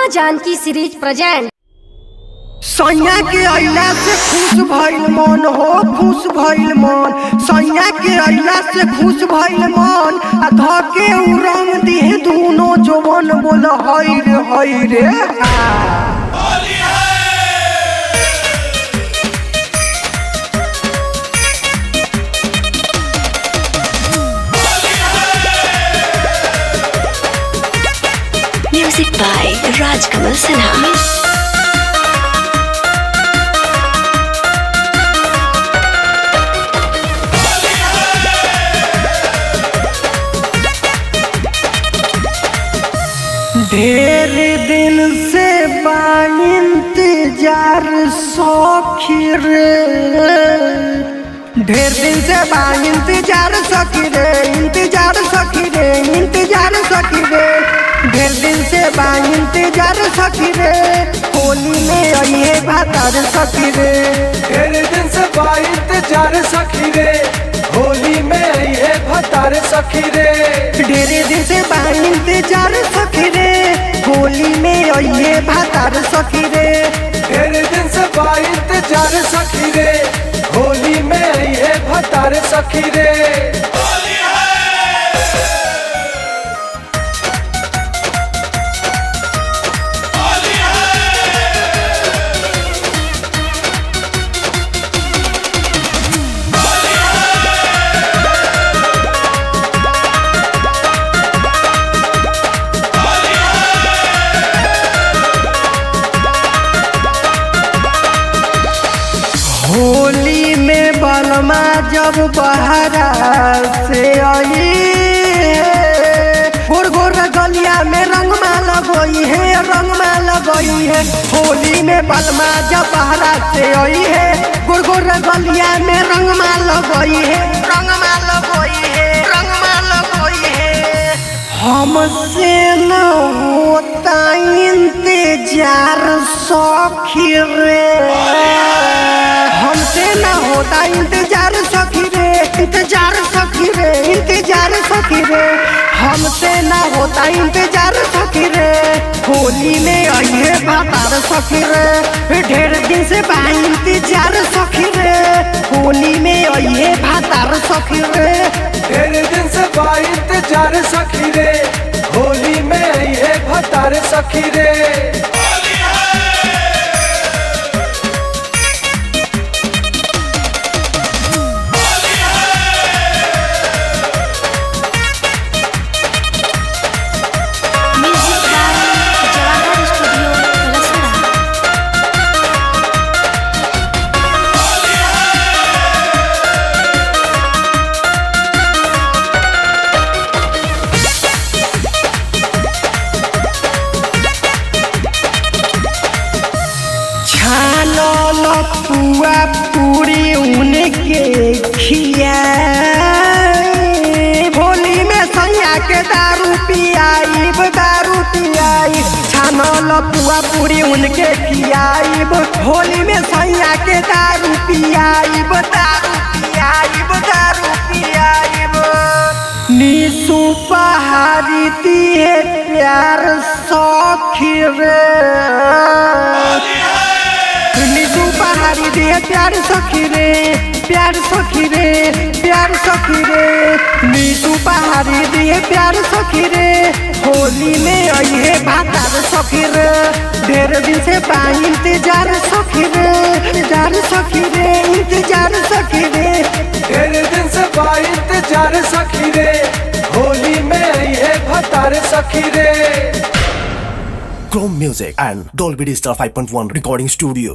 माँ Janaki series present. सैया के अइला से खुश भइल मन हो, खुश भइल मन। सैया के अइला से खुश भइल मन। आ धके उ रंग दिहे दोनों जवन बोल हई रे होली है। Music by Rajkamal Sinha. ढेर दिन से इंतजार सखी रे, ढेर दिन से इंतजार सखी रे, इंतजार सखी रे, इंतजार सखी रे। ढेर दिन से इंतजार सखी रे, होली में आइए भातार सखी रे। ढेर दिन से इंतजार सखी रे, होली में आइए भातार सखी रे। ढेर दिन से इंतजार सखी रे, होली में आइए भातार सखी रे। ढेर दिन से इंतजार सखी रे, होली में आइए भातार सखी रे। होली में बलमा जब बहरा से आई है, गोर गोर गलिया में रंगमा लगई है, रंगमा लगई है। होली में बलमा जब बहरा से आई है, गोर गोर गलिया में रंगमा लगई है, रंगमा लगई है, रंगमा लगई है। हमसे न होता इंतजार सखी रे, हमसे न होता इंतजार सखी रे, इंतजार सखी रे, इंतजार सखी रे। हमसे न होता इंतजार सखी रे, होली में आइए भातार सखी रे। ढेर दिन से इंतजार सखी रे, होली में आइए भातार सखी रे। ढेर दिन से इंतजार सखी रे, होली में आइए भातार सखी रे। पुआ पूरी उनके खिया, होली में सैया के दारू पियाईब, दारू पियाईब। छानल पुआ पूरी उनके खियाईब, होली में सैया के दारू पियाईब, दारू पियाईब, दारू पियाईब। निशु पहाड़ी दिए प्यार सखी रे, पहाड़ी दे प्यार सखी रे, प्यार सखी रे, प्यार सखी रे। नीतू पहाड़ी दे प्यार सखी रे, होली में आइए भातार सखी रे। ढेर दिन से इंतजार सखी रे, इंतजार सखी रे, इंतजार सखी रे। ढेर दिन से इंतजार सखी रे, होली में आइए भातार सखी रे। Chrome Music and Dolby Digital 5.1 Recording Studio.